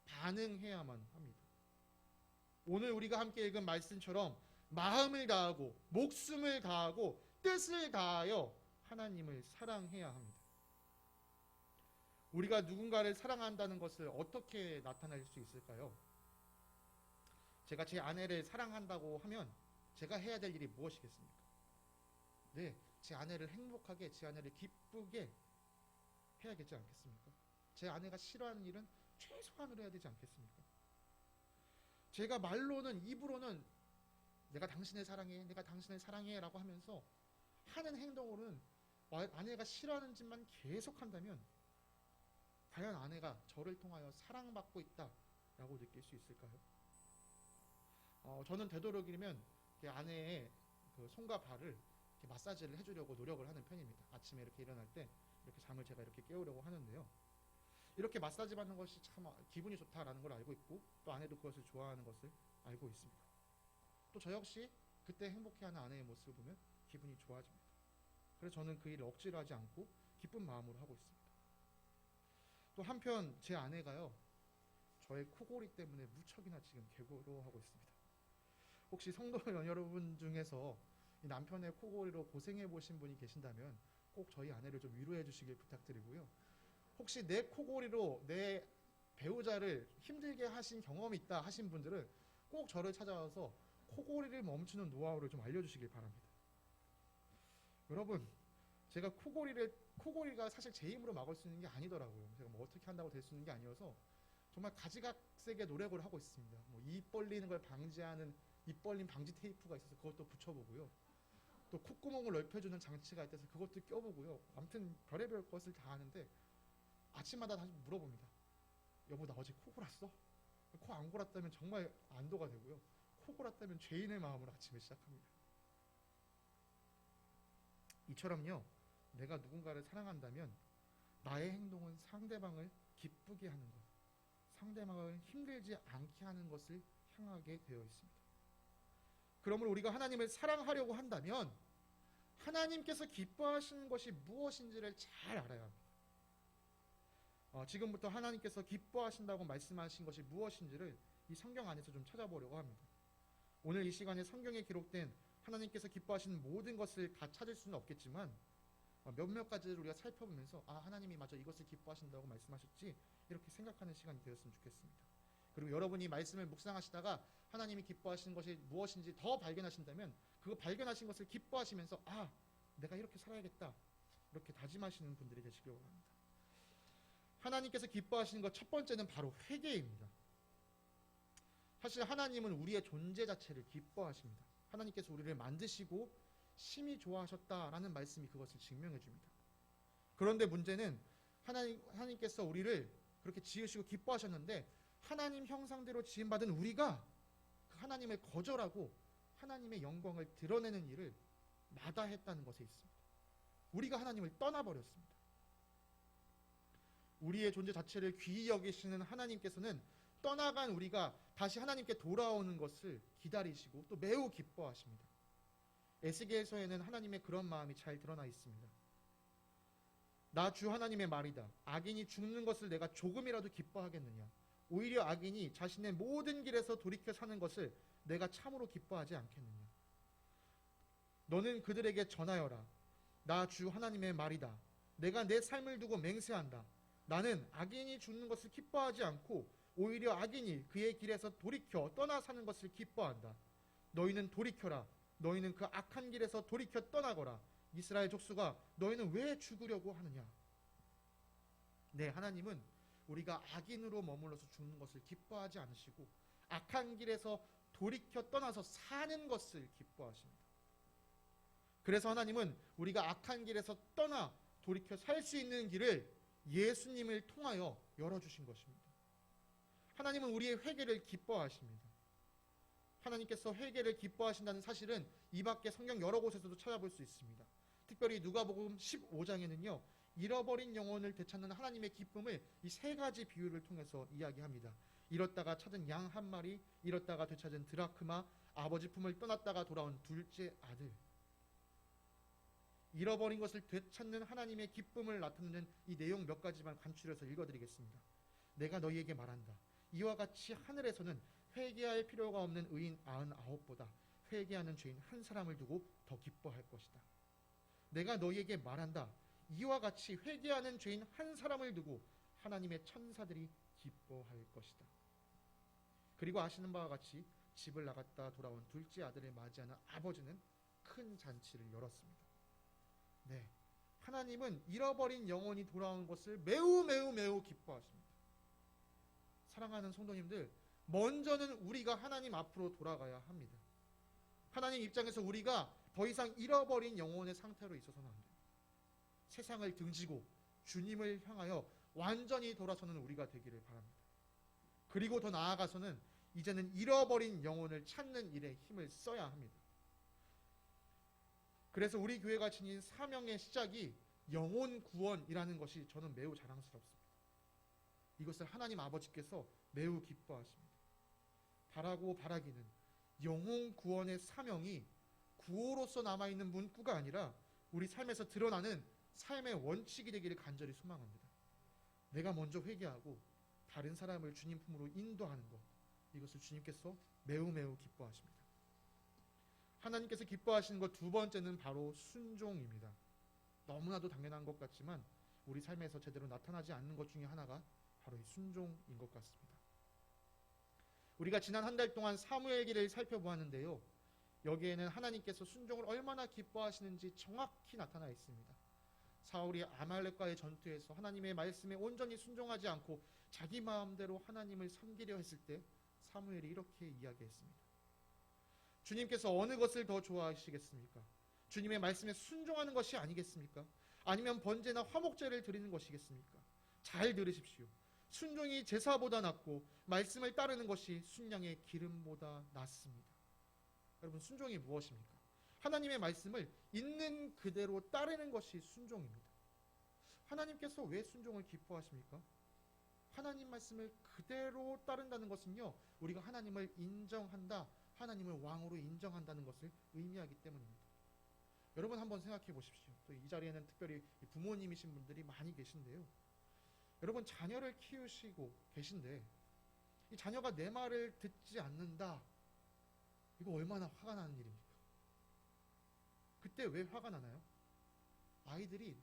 반응해야만 합니다. 오늘 우리가 함께 읽은 말씀처럼 마음을 다하고 목숨을 다하고 뜻을 다하여 하나님을 사랑해야 합니다. 우리가 누군가를 사랑한다는 것을 어떻게 나타낼 수 있을까요? 제가 제 아내를 사랑한다고 하면 제가 해야 될 일이 무엇이겠습니까? 네, 제 아내를 행복하게, 제 아내를 기쁘게 해야겠지 않겠습니까? 제 아내가 싫어하는 일은 최소한으로 해야 되지 않겠습니까? 제가 말로는, 입으로는 내가 당신을 사랑해, 내가 당신을 사랑해 라고 하면서 하는 행동으로는 아내가 싫어하는 짓만 계속한다면 과연 아내가 저를 통하여 사랑받고 있다라고 느낄 수 있을까요? 저는 되도록이면 아내의 그 손과 발을 이렇게 마사지를 해주려고 노력을 하는 편입니다. 아침에 이렇게 일어날 때 이렇게 잠을 제가 이렇게 깨우려고 하는데요. 이렇게 마사지 받는 것이 참 기분이 좋다라는 걸 알고 있고, 또 아내도 그것을 좋아하는 것을 알고 있습니다. 또 저 역시 그때 행복해하는 아내의 모습을 보면 기분이 좋아집니다. 그래서 저는 그 일을 억지로 하지 않고 기쁜 마음으로 하고 있습니다. 또 한편 제 아내가요, 저의 코골이 때문에 무척이나 지금 괴로워하고 있습니다. 혹시 성도 여러분 중에서 이 남편의 코골이로 고생해 보신 분이 계신다면 꼭 저희 아내를 좀 위로해 주시길 부탁드리고요. 혹시 내 코골이로 내 배우자를 힘들게 하신 경험이 있다 하신 분들은 꼭 저를 찾아와서 코골이를 멈추는 노하우를 좀 알려주시길 바랍니다. 여러분, 제가 코골이가 사실 제 힘으로 막을 수 있는 게 아니더라고요. 제가 뭐 어떻게 한다고 될 수 있는 게 아니어서 정말 가지각색의 노력을 하고 있습니다. 뭐 입 벌리는 걸 방지하는 입 벌림 방지 테이프가 있어서 그것도 붙여보고요. 또 콧구멍을 넓혀주는 장치가 있어서 그것도 껴보고요. 아무튼 별의별 것을 다 하는데 아침마다 다시 물어봅니다. 여보, 나 어제 코 골았어? 코 안 골았다면 정말 안도가 되고요. 코 골았다면 죄인의 마음으로 아침에 시작합니다. 이처럼요, 내가 누군가를 사랑한다면 나의 행동은 상대방을 기쁘게 하는 것, 상대방을 힘들지 않게 하는 것을 향하게 되어 있습니다. 그러므로 우리가 하나님을 사랑하려고 한다면 하나님께서 기뻐하시는 것이 무엇인지를 잘 알아야 합니다. 지금부터 하나님께서 기뻐하신다고 말씀하신 것이 무엇인지를 이 성경 안에서 좀 찾아보려고 합니다. 오늘 이 시간에 성경에 기록된 하나님께서 기뻐하시는 모든 것을 다 찾을 수는 없겠지만 몇몇 가지를 우리가 살펴보면서 하나님이 마저 이것을 기뻐하신다고 말씀하셨지, 이렇게 생각하는 시간이 되었으면 좋겠습니다. 그리고 여러분이 말씀을 묵상하시다가 하나님이 기뻐하시는 것이 무엇인지 더 발견하신다면 그거 발견하신 것을 기뻐하시면서 내가 이렇게 살아야겠다, 이렇게 다짐하시는 분들이 되시길 바랍니다. 하나님께서 기뻐하시는 것 첫 번째는 바로 회개입니다. 사실 하나님은 우리의 존재 자체를 기뻐하십니다. 하나님께서 우리를 만드시고 심히 좋아하셨다라는 말씀이 그것을 증명해 줍니다. 그런데 문제는 하나님께서 우리를 그렇게 지으시고 기뻐하셨는데 하나님 형상대로 지음받은 우리가 그 하나님을 거절하고 하나님의 영광을 드러내는 일을 마다했다는 것에 있습니다. 우리가 하나님을 떠나버렸습니다. 우리의 존재 자체를 귀히 여기시는 하나님께서는 떠나간 우리가 다시 하나님께 돌아오는 것을 기다리시고 또 매우 기뻐하십니다. 에스겔서에는 하나님의 그런 마음이 잘 드러나 있습니다. 나 주 하나님의 말이다. 악인이 죽는 것을 내가 조금이라도 기뻐하겠느냐. 오히려 악인이 자신의 모든 길에서 돌이켜 사는 것을 내가 참으로 기뻐하지 않겠느냐. 너는 그들에게 전하여라. 나 주 하나님의 말이다. 내가 내 삶을 두고 맹세한다. 나는 악인이 죽는 것을 기뻐하지 않고 오히려 악인이 그의 길에서 돌이켜 떠나 사는 것을 기뻐한다. 너희는 돌이켜라. 너희는 그 악한 길에서 돌이켜 떠나거라. 이스라엘 족속아, 너희는 왜 죽으려고 하느냐. 네, 하나님은 우리가 악인으로 머물러서 죽는 것을 기뻐하지 않으시고 악한 길에서 돌이켜 떠나서 사는 것을 기뻐하십니다. 그래서 하나님은 우리가 악한 길에서 떠나 돌이켜 살 수 있는 길을 예수님을 통하여 열어주신 것입니다. 하나님은 우리의 회개를 기뻐하십니다. 하나님께서 회개를 기뻐하신다는 사실은 이 밖에 성경 여러 곳에서도 찾아볼 수 있습니다. 특별히 누가복음 15장에는요. 잃어버린 영혼을 되찾는 하나님의 기쁨을 이 세 가지 비유를 통해서 이야기합니다. 잃었다가 찾은 양 한 마리, 잃었다가 되찾은 드라크마, 아버지 품을 떠났다가 돌아온 둘째 아들. 잃어버린 것을 되찾는 하나님의 기쁨을 나타내는 이 내용 몇 가지만 간추려서 읽어드리겠습니다. 내가 너희에게 말한다. 이와 같이 하늘에서는 회개할 필요가 없는 의인 99보다 회개하는 죄인 한 사람을 두고 더 기뻐할 것이다. 내가 너희에게 말한다. 이와 같이 회개하는 죄인 한 사람을 두고 하나님의 천사들이 기뻐할 것이다. 그리고 아시는 바와 같이 집을 나갔다 돌아온 둘째 아들을 맞이하는 아버지는 큰 잔치를 열었습니다. 네, 하나님은 잃어버린 영혼이 돌아온 것을 매우 매우 매우 기뻐하십니다. 사랑하는 성도님들, 먼저는 우리가 하나님 앞으로 돌아가야 합니다. 하나님 입장에서 우리가 더 이상 잃어버린 영혼의 상태로 있어서는 안 돼요. 세상을 등지고 주님을 향하여 완전히 돌아서는 우리가 되기를 바랍니다. 그리고 더 나아가서는 이제는 잃어버린 영혼을 찾는 일에 힘을 써야 합니다. 그래서 우리 교회가 지닌 사명의 시작이 영혼 구원이라는 것이 저는 매우 자랑스럽습니다. 이것을 하나님 아버지께서 매우 기뻐하십니다. 바라고 바라기는 영혼 구원의 사명이 구호로서 남아있는 문구가 아니라 우리 삶에서 드러나는 삶의 원칙이 되기를 간절히 소망합니다. 내가 먼저 회개하고 다른 사람을 주님 품으로 인도하는 것, 이것을 주님께서 매우 매우 기뻐하십니다. 하나님께서 기뻐하시는 것 두 번째는 바로 순종입니다. 너무나도 당연한 것 같지만 우리 삶에서 제대로 나타나지 않는 것 중에 하나가 바로 이 순종인 것 같습니다. 우리가 지난 한 달 동안 사무엘기를 살펴보았는데요, 여기에는 하나님께서 순종을 얼마나 기뻐하시는지 정확히 나타나 있습니다. 사울이 아말렉과의 전투에서 하나님의 말씀에 온전히 순종하지 않고 자기 마음대로 하나님을 섬기려 했을 때 사무엘이 이렇게 이야기했습니다. 주님께서 어느 것을 더 좋아하시겠습니까? 주님의 말씀에 순종하는 것이 아니겠습니까? 아니면 번제나 화목제를 드리는 것이겠습니까? 잘 들으십시오. 순종이 제사보다 낫고 말씀을 따르는 것이 순양의 기름보다 낫습니다. 여러분, 순종이 무엇입니까? 하나님의 말씀을 있는 그대로 따르는 것이 순종입니다. 하나님께서 왜 순종을 기뻐하십니까? 하나님 말씀을 그대로 따른다는 것은요, 우리가 하나님을 인정한다, 하나님을 왕으로 인정한다는 것을 의미하기 때문입니다. 여러분 한번 생각해 보십시오. 또 이 자리에는 특별히 부모님이신 분들이 많이 계신데요, 여러분 자녀를 키우시고 계신데 이 자녀가 내 말을 듣지 않는다, 이거 얼마나 화가 나는 일입니까? 그때 왜 화가 나나요? 아이들이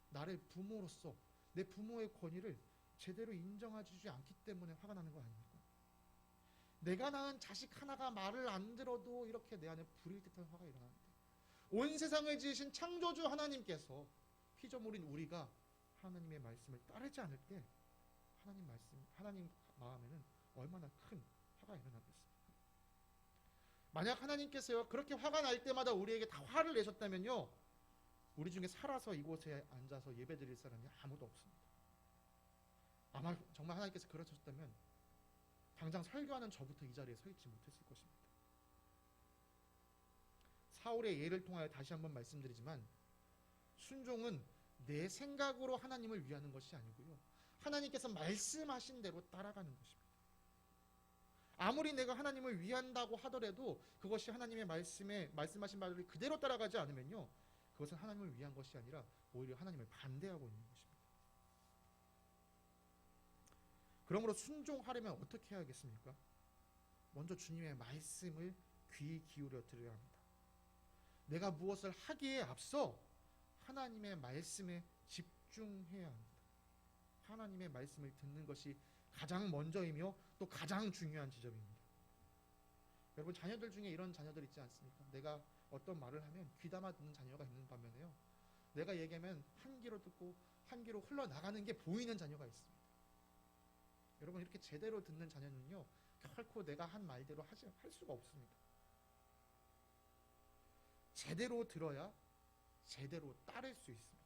나를 부모로서 내 부모의 권위를 제대로 인정해주지 않기 때문에 화가 나는 거 아닙니까? 내가 낳은 자식 하나가 말을 안 들어도 이렇게 내 안에 불일 듯한 화가 일어나는데, 온 세상을 지으신 창조주 하나님께서 피조물인 우리가 하나님의 말씀을 따르지 않을 때 하나님 마음에는 얼마나 큰 화가 일어나겠습니까? 만약 하나님께서요 그렇게 화가 날 때마다 우리에게 다 화를 내셨다면요, 우리 중에 살아서 이곳에 앉아서 예배드릴 사람이 아무도 없습니다. 아마 정말 하나님께서 그러셨다면 당장 설교하는 저부터 이 자리에 서 있지 못했을 것입니다. 사울의 예를 통하여 다시 한번 말씀드리지만, 순종은 내 생각으로 하나님을 위하는 것이 아니고요, 하나님께서 말씀하신 대로 따라가는 것입니다. 아무리 내가 하나님을 위한다고 하더라도 그것이 하나님의 말씀하신 바를 그대로 따라가지 않으면요, 그것은 하나님을 위한 것이 아니라 오히려 하나님을 반대하고 있는 것입니다. 그러므로 순종하려면 어떻게 해야겠습니까? 먼저 주님의 말씀을 귀 기울여 들어야 합니다. 내가 무엇을 하기에 앞서 하나님의 말씀에 집중해야 합니다. 하나님의 말씀을 듣는 것이 가장 먼저이며 또 가장 중요한 지점입니다. 여러분, 자녀들 중에 이런 자녀들 있지 않습니까? 내가 어떤 말을 하면 귀담아 듣는 자녀가 있는 반면에요, 내가 얘기하면 한 귀로 듣고 한 귀로 흘러나가는 게 보이는 자녀가 있습니다. 여러분, 이렇게 제대로 듣는 자녀는요, 결코 내가 한 말대로 할 수가 없습니다. 제대로 들어야 제대로 따를 수 있습니다.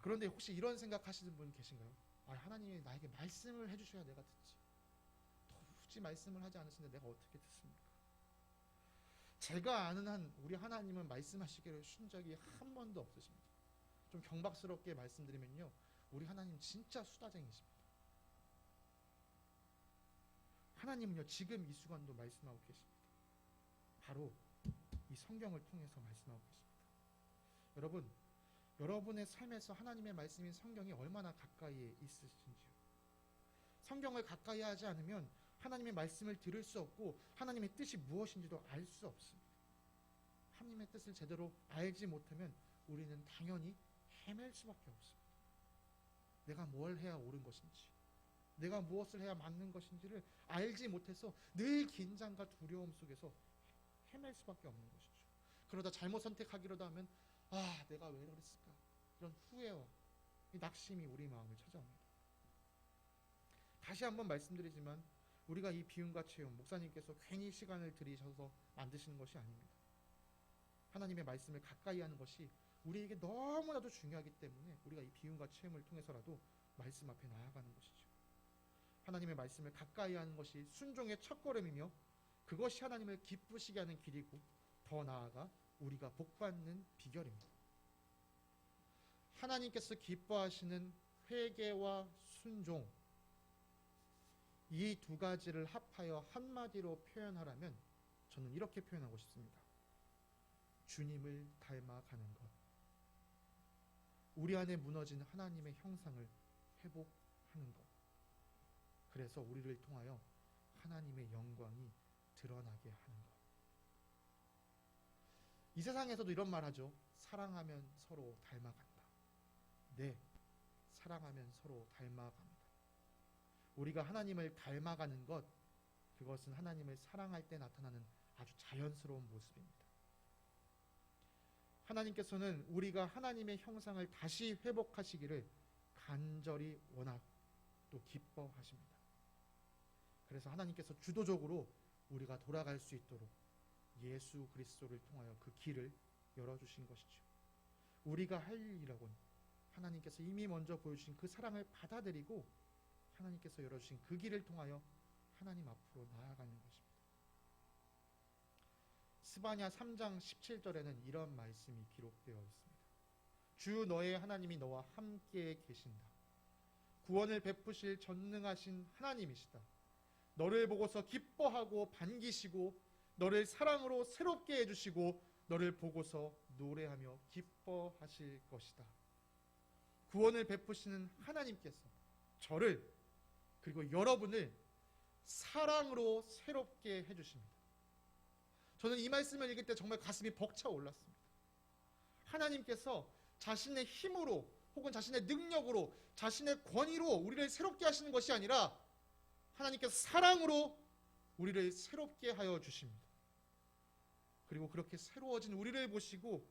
그런데 혹시 이런 생각하시는 분 계신가요? 하나님이 나에게 말씀을 해주셔야 내가 듣지, 도무지 말씀을 하지 않으시는데 내가 어떻게 듣습니까? 제가 아는 한 우리 하나님은 말씀하시기를 쉰 적이 한 번도 없으십니다. 좀 경박스럽게 말씀드리면요, 우리 하나님 진짜 수다쟁이십니다. 하나님은요 지금 이 순간도 말씀하고 계십니다. 바로 이 성경을 통해서 말씀하고 계십니다. 여러분, 여러분의 삶에서 하나님의 말씀인 성경이 얼마나 가까이에 있으신지요? 성경을 가까이 하지 않으면 하나님의 말씀을 들을 수 없고 하나님의 뜻이 무엇인지도 알 수 없습니다. 하나님의 뜻을 제대로 알지 못하면 우리는 당연히 헤맬 수밖에 없습니다. 내가 뭘 해야 옳은 것인지, 내가 무엇을 해야 맞는 것인지를 알지 못해서 늘 긴장과 두려움 속에서 헤맬 수밖에 없는 것이죠. 그러다 잘못 선택하기라도 하면 내가 왜 그랬을까, 이런 후회와 이 낙심이 우리 마음을 찾아옵니다. 다시 한번 말씀드리지만 우리가 이 비움과 체험, 목사님께서 괜히 시간을 들이셔서 만드시는 것이 아닙니다. 하나님의 말씀을 가까이 하는 것이 우리에게 너무나도 중요하기 때문에 우리가 이 비움과 체험을 통해서라도 말씀 앞에 나아가는 것이죠. 하나님의 말씀을 가까이 하는 것이 순종의 첫걸음이며 그것이 하나님을 기쁘시게 하는 길이고 더 나아가 우리가 복받는 비결입니다. 하나님께서 기뻐하시는 회개와 순종, 이 두 가지를 합하여 한마디로 표현하라면 저는 이렇게 표현하고 싶습니다. 주님을 닮아가는 것. 우리 안에 무너진 하나님의 형상을 회복하는 것. 그래서 우리를 통하여 하나님의 영광이 드러나게 하는 것. 이 세상에서도 이런 말 하죠. 사랑하면 서로 닮아간다. 네, 사랑하면 서로 닮아갑니다. 우리가 하나님을 닮아가는 것, 그것은 하나님을 사랑할 때 나타나는 아주 자연스러운 모습입니다. 하나님께서는 우리가 하나님의 형상을 다시 회복하시기를 간절히 원하고 또 기뻐하십니다. 그래서 하나님께서 주도적으로 우리가 돌아갈 수 있도록 예수 그리스도를 통하여 그 길을 열어주신 것이죠. 우리가 할 일이라고는 하나님께서 이미 먼저 보여주신 그 사랑을 받아들이고 하나님께서 열어주신 그 길을 통하여 하나님 앞으로 나아가는 것입니다. 스바냐 3장 17절에는 이런 말씀이 기록되어 있습니다. 주 너의 하나님이 너와 함께 계신다. 구원을 베푸실 전능하신 하나님이시다. 너를 보고서 기뻐하고 반기시고 너를 사랑으로 새롭게 해주시고 너를 보고서 노래하며 기뻐하실 것이다. 구원을 베푸시는 하나님께서 저를 그리고 여러분을 사랑으로 새롭게 해주십니다. 저는 이 말씀을 읽을 때 정말 가슴이 벅차 올랐습니다. 하나님께서 자신의 힘으로 혹은 자신의 능력으로 자신의 권위로 우리를 새롭게 하시는 것이 아니라 하나님께서 사랑으로 우리를 새롭게 하여 주십니다. 그리고 그렇게 새로워진 우리를 보시고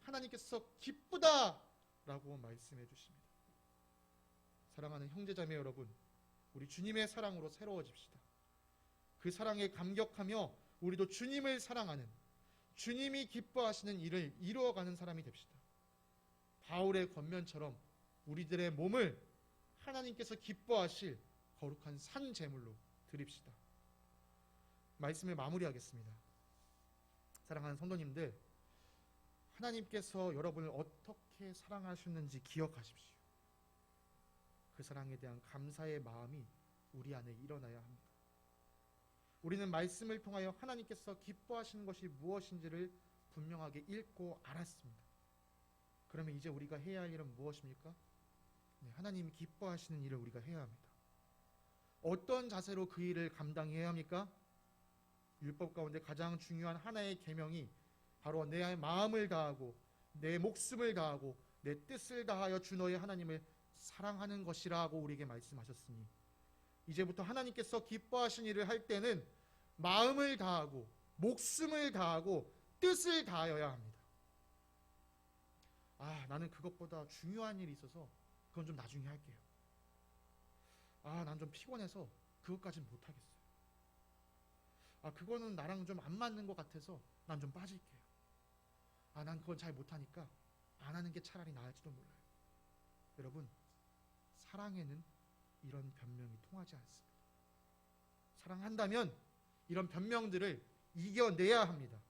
하나님께서 기쁘다라고 말씀해 주십니다. 사랑하는 형제자매 여러분, 우리 주님의 사랑으로 새로워집시다. 그 사랑에 감격하며 우리도 주님을 사랑하는, 주님이 기뻐하시는 일을 이루어가는 사람이 됩시다. 바울의 권면처럼 우리들의 몸을 하나님께서 기뻐하실 거룩한 산 제물로 드립시다. 말씀을 마무리하겠습니다. 사랑하는 성도님들, 하나님께서 여러분을 어떻게 사랑하셨는지 기억하십시오. 그 사랑에 대한 감사의 마음이 우리 안에 일어나야 합니다. 우리는 말씀을 통하여 하나님께서 기뻐하시는 것이 무엇인지를 분명하게 읽고 알았습니다. 그러면 이제 우리가 해야 할 일은 무엇입니까? 하나님이 기뻐하시는 일을 우리가 해야 합니다. 어떤 자세로 그 일을 감당해야 합니까? 율법 가운데 가장 중요한 하나의 계명이 바로 내 마음을 다하고 내 목숨을 다하고 내 뜻을 다하여 주 너의 하나님을 사랑하는 것이라고 우리에게 말씀하셨으니 이제부터 하나님께서 기뻐하신 일을 할 때는 마음을 다하고 목숨을 다하고 뜻을 다하여야 합니다. 나는 그것보다 중요한 일이 있어서 그건 좀 나중에 할게요. 난 좀 피곤해서 그것까지는 못하겠어요. 그거는 나랑 좀 안 맞는 것 같아서 난 좀 빠질게요. 난 그건 잘 못하니까 안 하는 게 차라리 나을지도 몰라요. 여러분, 사랑에는 이런 변명이 통하지 않습니다. 사랑한다면 이런 변명들을 이겨내야 합니다.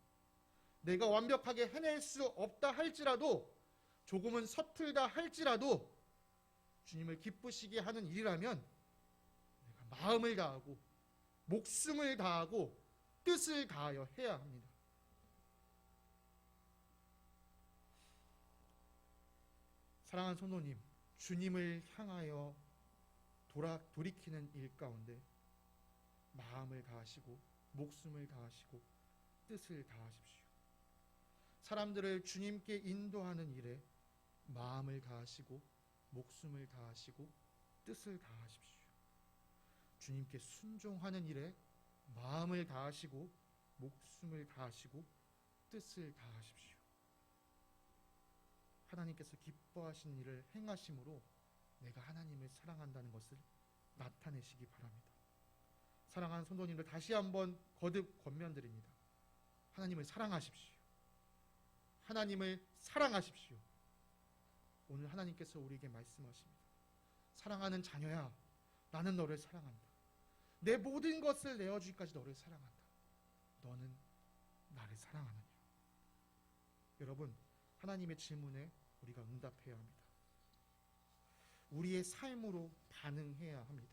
내가 완벽하게 해낼 수 없다 할지라도, 조금은 서툴다 할지라도 주님을 기쁘시게 하는 일이라면 내가 마음을 다하고 목숨을 다하고 뜻을 다하여 해야 합니다. 사랑하는 성도님, 주님을 향하여 돌이키는 일 가운데 마음을 다하시고 목숨을 다하시고 뜻을 다하십시오. 사람들을 주님께 인도하는 일에 마음을 다하시고 목숨을 다하시고 뜻을 다하십시오. 주님께 순종하는 일에 마음을 다하시고 목숨을 다하시고 뜻을 다하십시오. 하나님께서 기뻐하신 일을 행하심으로 내가 하나님을 사랑한다는 것을 나타내시기 바랍니다. 사랑하는 성도님들, 다시 한번 거듭 권면드립니다. 하나님을 사랑하십시오. 하나님을 사랑하십시오. 오늘 하나님께서 우리에게 말씀하십니다. 사랑하는 자녀야, 나는 너를 사랑한다. 내 모든 것을 내어주기까지 너를 사랑한다. 너는 나를 사랑하느냐? 여러분, 하나님의 질문에 우리가 응답해야 합니다. 우리의 삶으로 반응해야 합니다.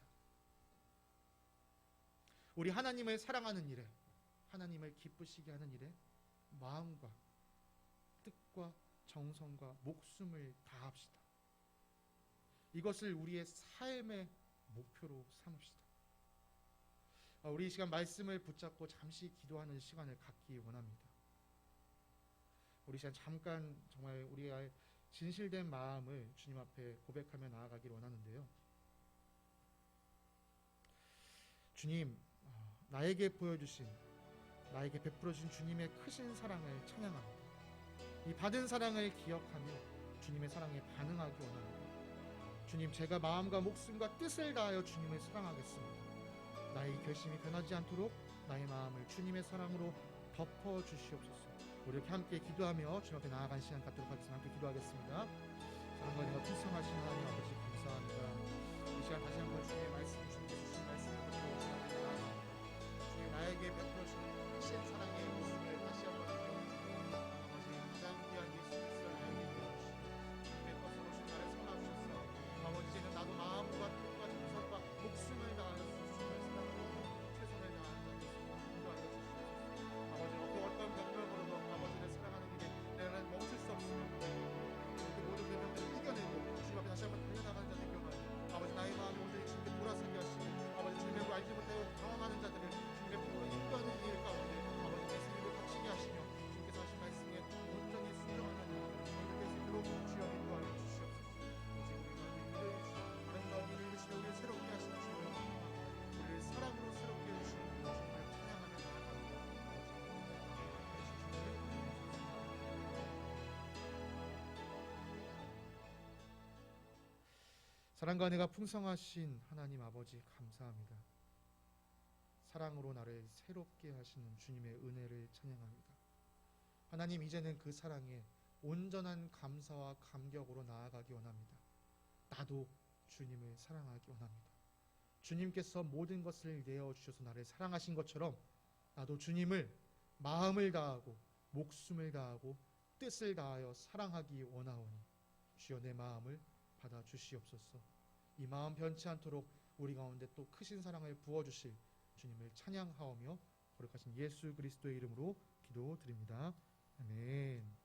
우리 하나님을 사랑하는 일에, 하나님을 기쁘시게 하는 일에 마음과 뜻과 정성과 목숨을 다합시다. 이것을 우리의 삶의 목표로 삼읍시다. 우리 이 시간 말씀을 붙잡고 잠시 기도하는 시간을 갖기 원합니다. 우리 시간 잠깐 정말 우리의 진실된 마음을 주님 앞에 고백하며 나아가기를 원하는데요. 주님, 나에게 보여주신, 나에게 베풀어 주신 주님의 크신 사랑을 찬양합니다. 이 받은 사랑을 기억하며 주님의 사랑에 반응하기 원합니다. 주님, 제가 마음과 목숨과 뜻을 다하여 주님을 사랑하겠습니다. 나의 결심이 변하지 않도록 나의 마음을 주님의 사랑으로 덮어 주시옵소서. 우리 이렇게 함께 기도하며 주님 앞에 나아간 시간 갖도록 하겠습니다. 함께 기도하겠습니다. 사랑과 은혜가 풍성하신 하나님 아버지, 감사합니다. 이 시간 다시 한번 주님의 말씀, 주님께서 주신 말씀을 붙들고 주님 앞에 나아가 주님 나에게 베풀어 주신 크신 사랑의 모습을 다시 한번 기억합니다. 아버지, 가장 귀한 예수 그리스도를 나에게 보여주시고 주님의 것으로 주님 나를 선하주셔서 아버지, 이제는 나도 마음과 뜻과 정성과 목숨을 다하여 주님을 사랑으로 최선을 다하는 자로 인도하여 주시옵소서. 아버지, 어떤 병명으로도 아버지를 사랑하는 일에 내가 멈출 수 없으며 그 모든 병명들을 이겨내고 주님 앞에 다시 한번 달려나가는 자들 기억하여 아버지, 나의 마음이 온전히 주님께 돌아서게 하시고 아버지, 주님의 걸 알지 못하여 당황하는 자들을 주님의 품으로 인도하는 일 가운데 아버지, 내 생명을 거치게 하시며 주님께서 하신 말씀에 온전히 순종하는 저희들 될 수 있도록 주여 인도하여 주시옵소서. 오직 우리가 일을 주시고 아름다운 일을 주시며 우리를 새롭게 하시는 주님을 우리를 사랑으로 새롭게 해주시는 주님을 찬양하며 나아갑니다. 사랑과 은혜가 풍성하신 하나님 아버지, 감사합니다. 사랑으로 나를 새롭게 하시는 주님의 은혜를 찬양합니다. 하나님, 이제는 그 사랑에 온전한 감사와 감격으로 나아가기 원합니다. 나도 주님을 사랑하기 원합니다. 주님께서 모든 것을 내어주셔서 나를 사랑하신 것처럼 나도 주님을 마음을 다하고 목숨을 다하고 뜻을 다하여 사랑하기 원하오니 주여 내 마음을 받아주시옵소서. 이 마음 변치 않도록 우리 가운데 또 크신 사랑을 부어주실 주님을 찬양하오며 거룩하신 예수 그리스도의 이름으로 기도드립니다. 아멘.